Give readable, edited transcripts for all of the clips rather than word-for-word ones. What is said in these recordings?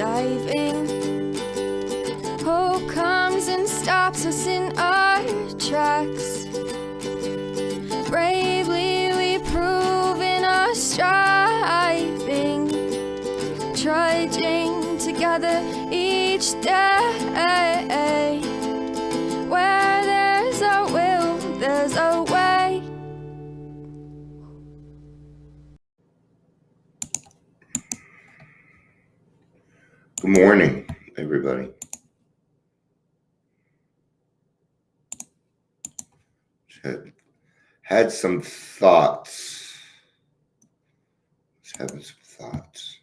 diving. Hope comes and stops us in our tracks. Bravely we prove in our striving, trudging together each day. Where there's a will, there's a way. Good morning, everybody. Had some thoughts. Just having some thoughts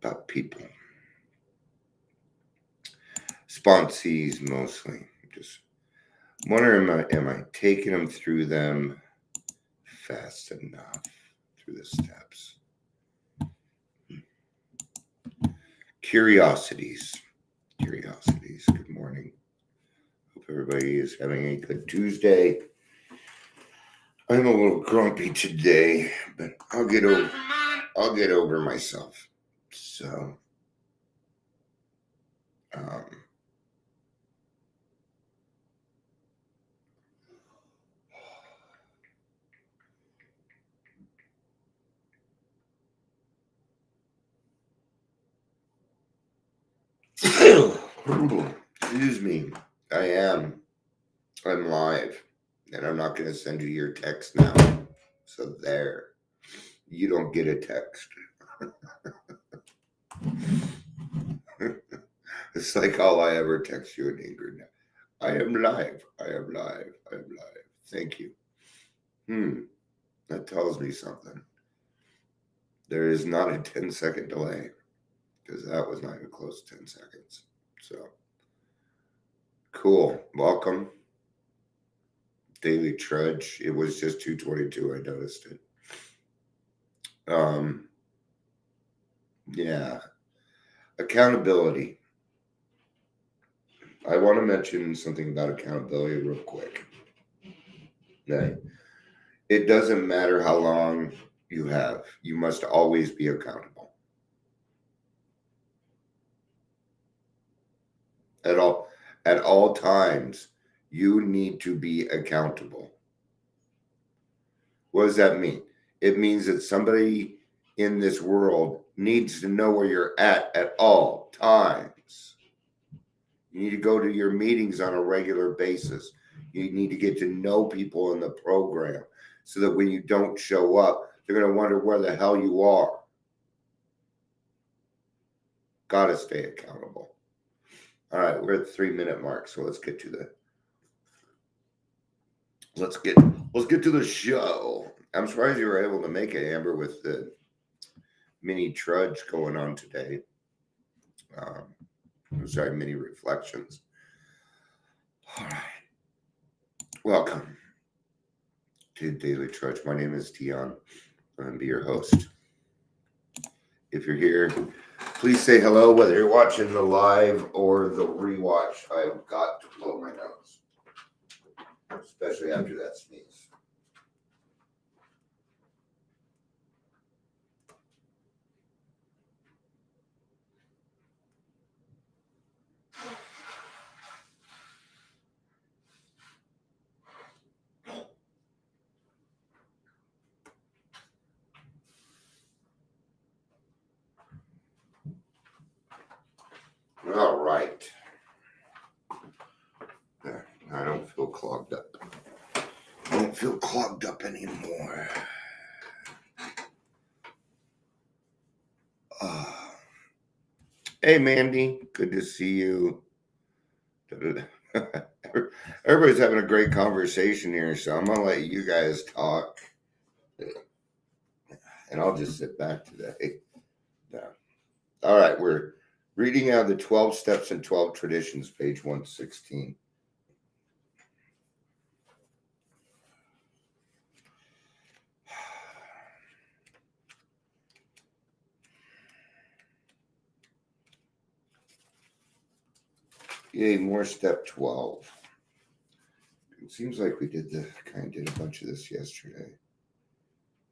about people. Sponsees mostly. Just wondering, am I taking them through them fast enough through the steps? Curiosities. Good morning. Hope everybody is having a good Tuesday. I'm a little grumpy today, but I'll get over myself. So, excuse me. I'm live, and I'm not going to send you your text now. So there, you don't get a text. It's like all I ever text you in Ingrid now. I am live. Thank you. That tells me something. There is not a 10-second delay, because that was not even close to 10 seconds. So, cool. Welcome. Daily Trudge. It was just 2:22. I noticed it. Yeah. Accountability. I want to mention something about accountability real quick. Okay. It doesn't matter how long you have. You must always be accountable. At all times, you need to be accountable. What does that mean? It means that somebody in this world needs to know where you're at all times. You need to go to your meetings on a regular basis. You need to get to know people in the program so that when you don't show up, they're going to wonder where the hell you are. Got to stay accountable. All right, we're at the 3-minute mark, so let's get to the show. I'm surprised you were able to make it, Amber, with the mini trudge going on today. Mini reflections. All right. Welcome to Daily Trudge. My name is Dion. I'm going to be your host. If you're here, please say hello, whether you're watching the live or the rewatch. I've got to blow my nose, especially after that sneeze. All right. There. I don't feel clogged up. I don't feel clogged up anymore. Hey, Mandy. Good to see you. Everybody's having a great conversation here, so I'm going to let you guys talk. And I'll just sit back today. Yeah. All right. We're reading out the 12 Steps and 12 Traditions, page 116. Yay, more step 12. It seems like we did a bunch of this yesterday.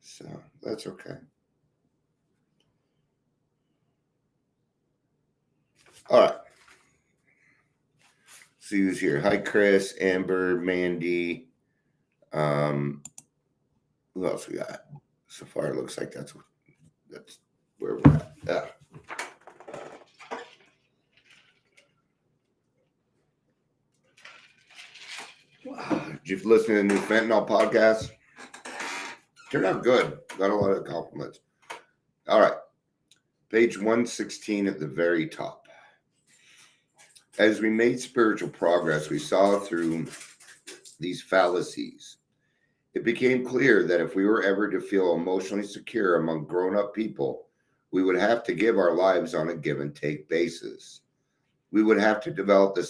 So that's okay. All right. See who's here. Hi, Chris, Amber, Mandy. Who else we got? So far, it looks like that's where we're at. Yeah. Did you listen to the new fentanyl podcast? Turned out good. Got a lot of compliments. All right. Page 116 at the very top. As we made spiritual progress, we saw through these fallacies. It became clear that if we were ever to feel emotionally secure among grown-up people, we would have to give our lives on a give and take basis. We would have to develop the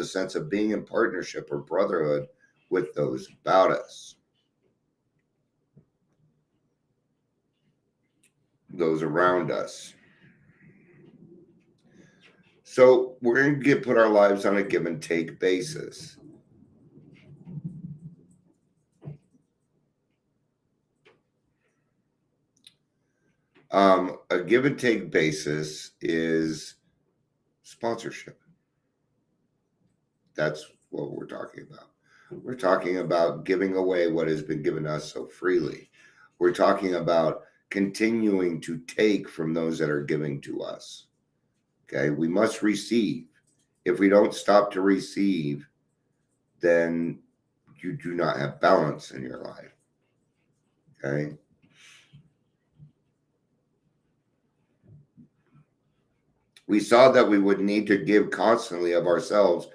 sense of being in partnership or brotherhood with those about us, those around us. So we're going to put our lives on a give and take basis. A give and take basis is sponsorship. That's what we're talking about. We're talking about giving away what has been given us so freely. We're talking about continuing to take from those that are giving to us. Okay, we must receive. If we don't stop to receive, then you do not have balance in your life. Okay. We saw that we would need to give constantly of ourselves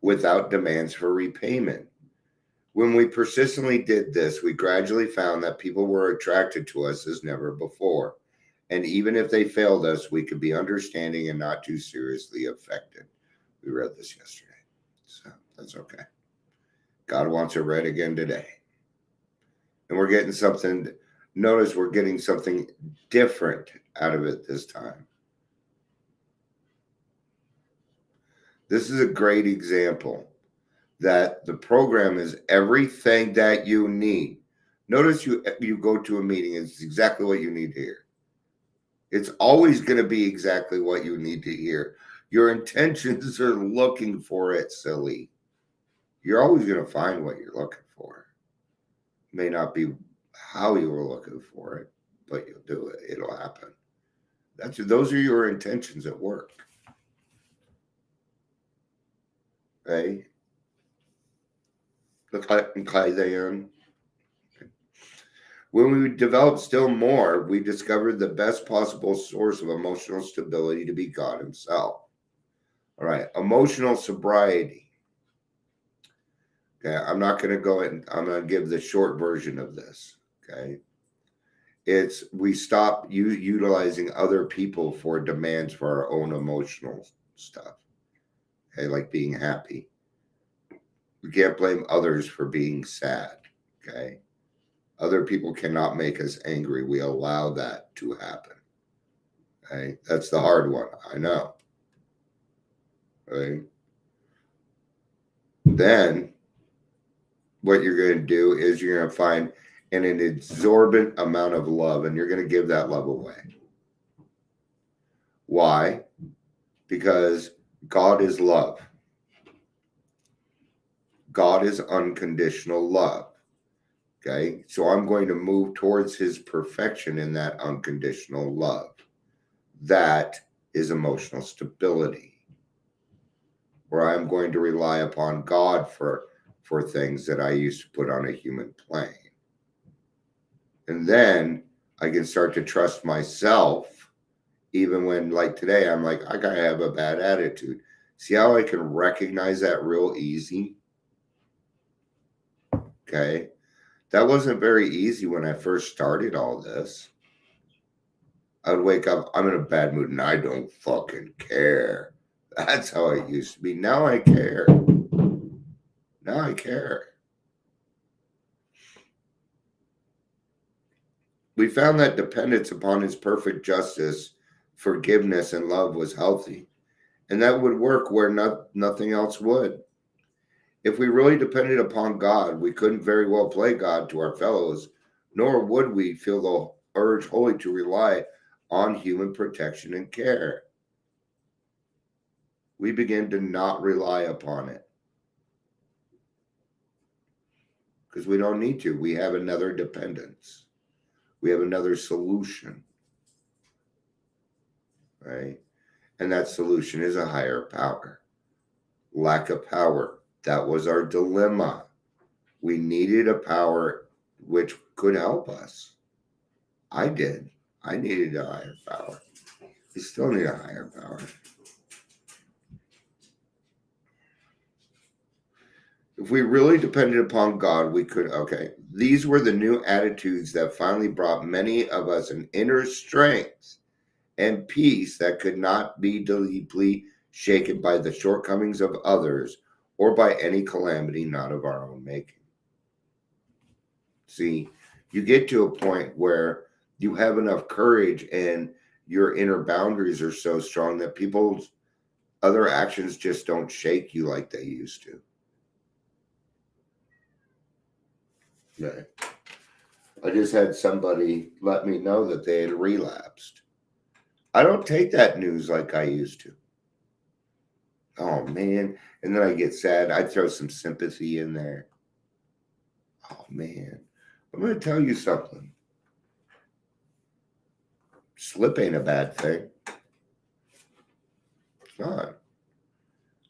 without demands for repayment. When we persistently did this, we gradually found that people were attracted to us as never before. And even if they failed us, we could be understanding and not too seriously affected. We read this yesterday, so that's okay. God wants it read again today. And we're getting something, notice we're getting something different out of it this time. This is a great example that the program is everything that you need. Notice you go to a meeting, it's exactly what you need to hear. It's always going to be exactly what you need to hear. Your intentions are looking for it, silly. You're always going to find what you're looking for. It may not be how you were looking for it, but you'll do it. It'll happen. Those are your intentions at work. Okay? When we developed still more, we discovered the best possible source of emotional stability to be God Himself. All right, emotional sobriety. Okay, I'm not going to go in. I'm going to give the short version of this. Okay, it's we stop utilizing other people for demands for our own emotional stuff. Okay, like being happy. We can't blame others for being sad. Okay, other people cannot make us angry. We allow that to happen. Okay, that's the hard one. I know. Right. Then what you're going to do is you're going to find an exorbitant amount of love, and you're going to give that love away. Why? Because God is love. God is unconditional love. Okay, so I'm going to move towards His perfection in that unconditional love. That is emotional stability, where I'm going to rely upon God for things that I used to put on a human plane. And then I can start to trust myself, even when, like today, I'm like, I gotta have a bad attitude. See how I can recognize that real easy? Okay. That wasn't very easy when I first started all this. I would wake up, I'm in a bad mood, and I don't fucking care. That's how I used to be. Now I care. Now I care. We found that dependence upon His perfect justice, forgiveness, and love was healthy. And that would work where nothing else would. If we really depended upon God, we couldn't very well play God to our fellows, nor would we feel the urge wholly to rely on human protection and care. we begin to not rely upon it. Because we don't need to. We have another dependence. We have another solution. Right? And that solution is a higher power. Lack of power. That was our dilemma. We needed a power which could help us. I did. I needed a higher power. We still need a higher power. If we really depended upon God, we could. Okay. These were the new attitudes that finally brought many of us an inner strength and peace that could not be deeply shaken by the shortcomings of others or by any calamity not of our own making. See, you get to a point where you have enough courage and your inner boundaries are so strong that people's other actions just don't shake you like they used to. Yeah. I just had somebody let me know that they had relapsed. I don't take that news like I used to. Oh, man. And then I get sad. I throw some sympathy in there. Oh, man. I'm going to tell you something. Slip ain't a bad thing. It's not.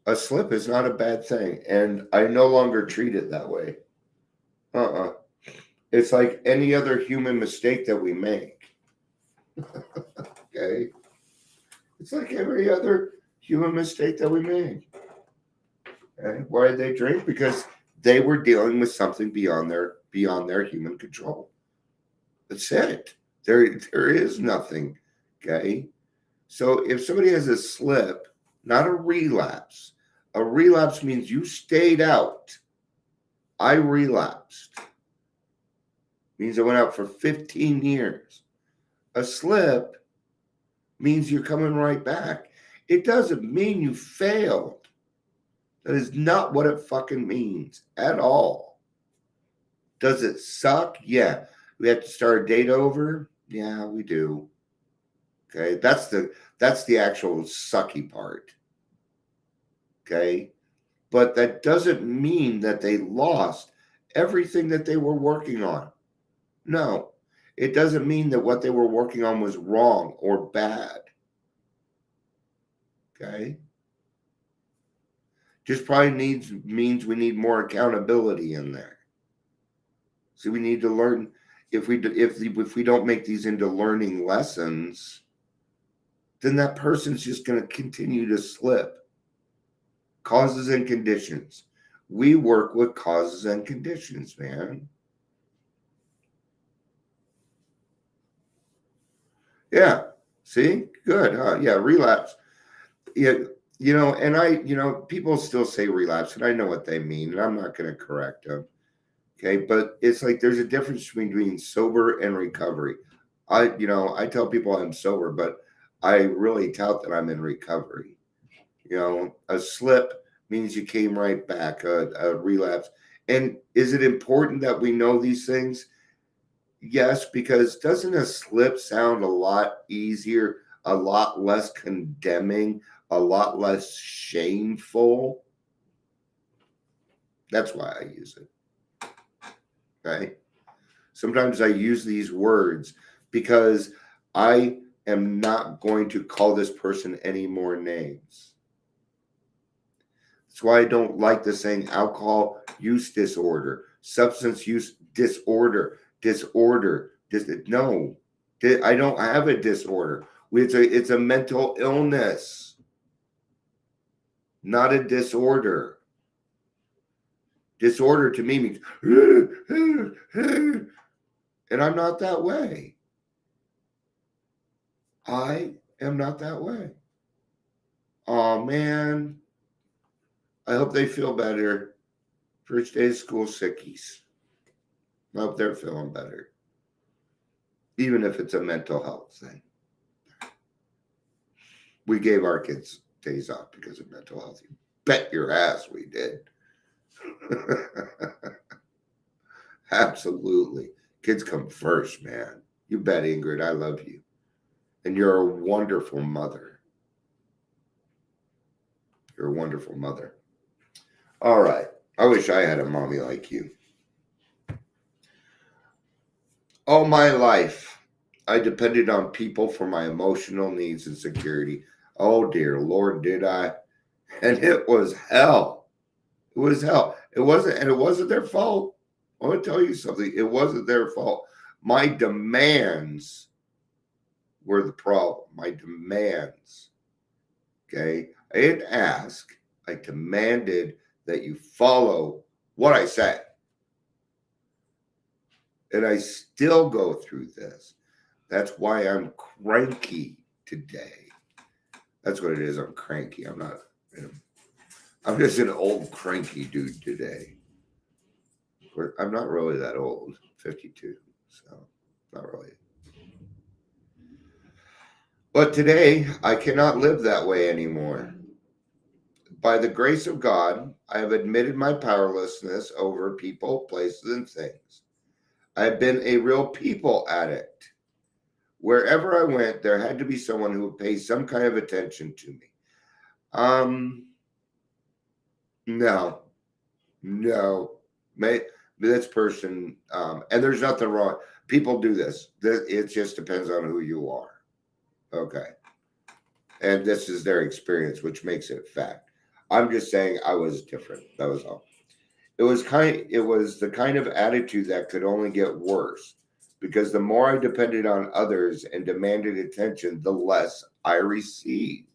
A slip is not a bad thing. And I no longer treat it that way. It's like any other human mistake that we make. Okay? It's like every other human mistake that we make. Okay? Why did they drink? Because they were dealing with something beyond their human control. That's it. There is nothing. Okay? So if somebody has a slip, not a relapse means you stayed out. I relapsed. Means I went out for 15 years. A slip means you're coming right back. It doesn't mean you failed. That is not what it fucking means at all. Does it suck? Yeah. We have to start a date over? Yeah, we do. Okay. That's the actual sucky part. Okay. But that doesn't mean that they lost everything that they were working on. No, it doesn't mean that what they were working on was wrong or bad. Okay. Just probably means we need more accountability in there. So we need to learn. If we don't make these into learning lessons, then that person's just going to continue to slip. Causes and conditions. We work with causes and conditions, man. Yeah. See? Good. Huh? Yeah. Relapse. Yeah. And people still say relapse, and I know what they mean, and I'm not going to correct them. Okay. But it's like there's a difference between being sober and recovery. I tell people I'm sober, but I really tout that I'm in recovery. A slip means you came right back, a relapse. And is it important that we know these things? Yes, because doesn't a slip sound a lot easier, a lot less condemning, a lot less shameful? That's why I use it. Okay. Sometimes I use these words because I am not going to call this person any more names. That's why I don't like the saying alcohol use disorder, substance use disorder. No, I don't have a disorder. It's a mental illness, not a disorder. Disorder to me means, and I'm not that way. I am not that way. Oh, man. I hope they feel better. First day of school sickies. I hope they're feeling better. Even if it's a mental health thing. We gave our kids days off because of mental health. You bet your ass we did. Absolutely. Kids come first, man. You bet, Ingrid. I love you. And you're a wonderful mother. You're a wonderful mother. All right. I wish I had a mommy like you. All my life, I depended on people for my emotional needs and security. Oh, dear Lord, did I? And it was hell. It was hell. It wasn't their fault. I want to tell you something. It wasn't their fault. My demands were the problem. My demands. Okay. I didn't ask. I demanded that you follow what I said. And I still go through this. That's why I'm cranky today. That's what it is. I'm cranky. I'm just an old cranky dude today. I'm not really that old, 52, so not really. But today, I cannot live that way anymore. By the grace of God, I have admitted my powerlessness over people, places, and things. I've been a real people addict. Wherever I went, there had to be someone who would pay some kind of attention to me. No. This person, and there's nothing wrong. People do this. It just depends on who you are. Okay. And this is their experience, which makes it fact. I'm just saying I was different. That was all. It was the kind of attitude that could only get worse, because the more I depended on others and demanded attention, the less I received.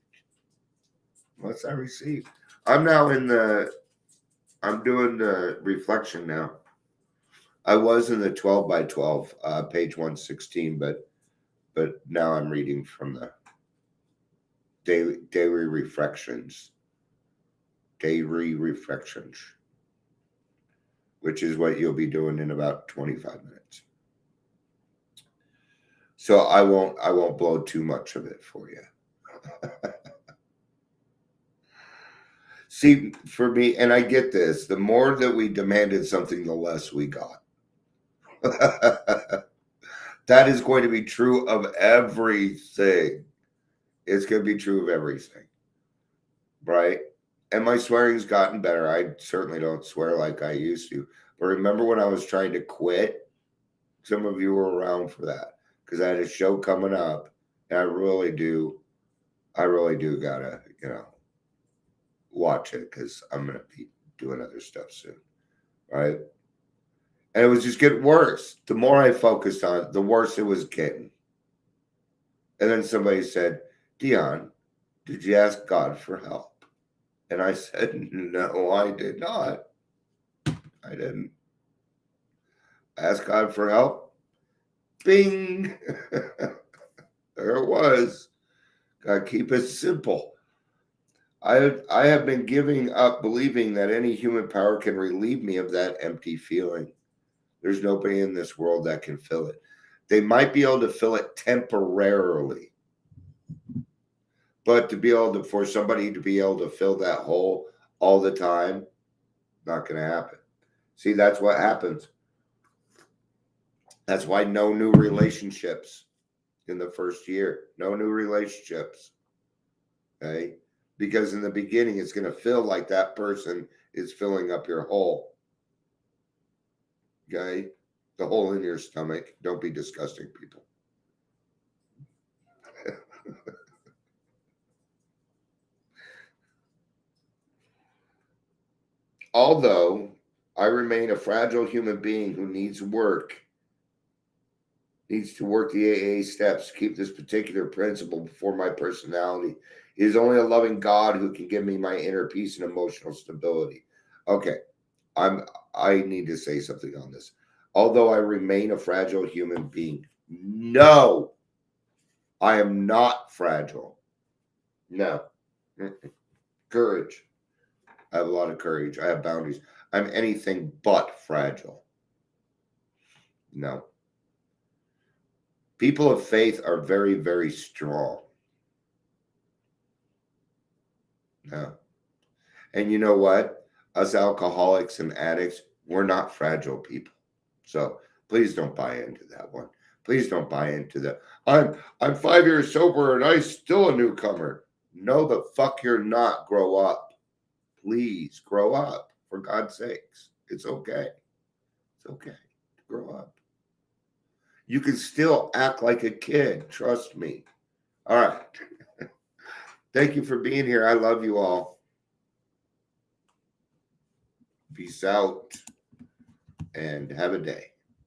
Less I received. I'm doing the reflection now. I was in the 12 by 12, page 116, but now I'm reading from the daily reflections, which is what you'll be doing in about 25 minutes. So I won't blow too much of it for you. See, for me, and I get this, the more that we demanded something, the less we got. That is going to be true of everything. It's going to be true of everything. Right? And my swearing's gotten better. I certainly don't swear like I used to. But remember when I was trying to quit? Some of you were around for that, because I had a show coming up, and I really do gotta, watch it, because I'm gonna be doing other stuff soon. Right? And it was just getting worse. The more I focused on it, the worse it was getting. And then somebody said, Dion, did you ask God for help? And I said, no, I did not. I didn't. Ask God for help. Bing. There it was. Gotta keep it simple. I have been giving up believing that any human power can relieve me of that empty feeling. There's nobody in this world that can fill it. They might be able to fill it temporarily. But for somebody to be able to fill that hole all the time, not going to happen. See, that's what happens. That's why no new relationships in the first year. No new relationships. Okay? Because in the beginning, it's going to feel like that person is filling up your hole. Okay? The hole in your stomach. Don't be disgusting, people. Although I remain a fragile human being who needs to work the AA steps to keep this particular principle before my personality. It is only a loving God who can give me my inner peace and emotional stability. Okay, I need to say something on this. Although I remain a fragile human being, no, I am not fragile. No. Courage. I have a lot of courage. I have boundaries. I'm anything but fragile. No. People of faith are very, very strong. No. And you know what? Us alcoholics and addicts, we're not fragile people. So please don't buy into that one. Please don't buy into that. I'm 5 years sober and I'm still a newcomer. No, the fuck you're not. Grow up. Please grow up, for God's sakes. It's okay. It's okay to grow up. You can still act like a kid. Trust me. All right. Thank you for being here. I love you all. Peace out and have a day.